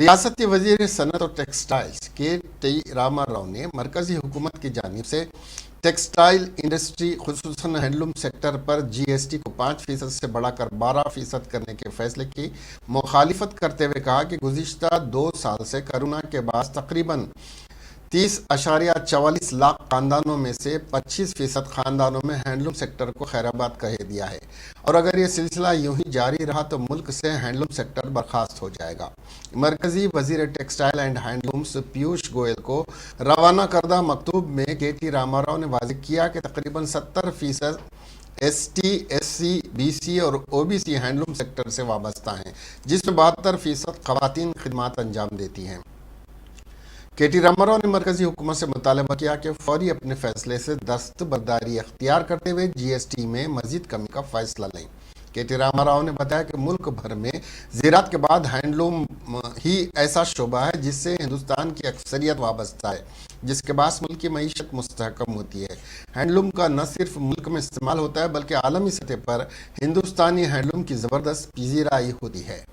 ریاستی وزیر صنعت اور ٹیکسٹائلز کے ٹی راما راؤ نے مرکزی حکومت کی جانب سے ٹیکسٹائل انڈسٹری خصوصاً ہینڈلوم سیکٹر پر جی ایس ٹی کو 5% سے بڑھا کر 12% کرنے کے فیصلے کی مخالفت کرتے ہوئے کہا کہ گزشتہ 2 سال سے کرونا کے باعث تقریباً 30.44 لاکھ خاندانوں میں سے 25% خاندانوں میں ہینڈلوم سیکٹر کو خیرآباد کہہ دیا ہے، اور اگر یہ سلسلہ یوں ہی جاری رہا تو ملک سے ہینڈلوم سیکٹر برخاست ہو جائے گا۔ مرکزی وزیر ٹیکسٹائل اینڈ ہینڈلومز پیوش گوئل کو روانہ کردہ مکتوب میں کے ٹی راما راؤ نے واضح کیا کہ تقریباً 70% S T, S C, B C اور O B C handloom sector سے وابستہ ہیں، جس میں 72% خواتین خدمات انجام دیتی ہیں۔ کے ٹی راما راؤ نے مرکزی حکومت سے مطالبہ کیا کہ فوری اپنے فیصلے سے دستبرداری اختیار کرتے ہوئے جی ایس ٹی میں مزید کمی کا فیصلہ لیں۔ کے ٹی راما راؤ نے بتایا کہ ملک بھر میں زراعت کے بعد ہینڈلوم ہی ایسا شعبہ ہے جس سے ہندوستان کی اکثریت وابستہ ہے، جس کے باعث ملک کی معیشت مستحکم ہوتی ہے۔ ہینڈلوم کا نہ صرف ملک میں استعمال ہوتا ہے بلکہ عالمی سطح پر ہندوستانی ہینڈلوم کی زبردست پذیرائی ہوتی ہے۔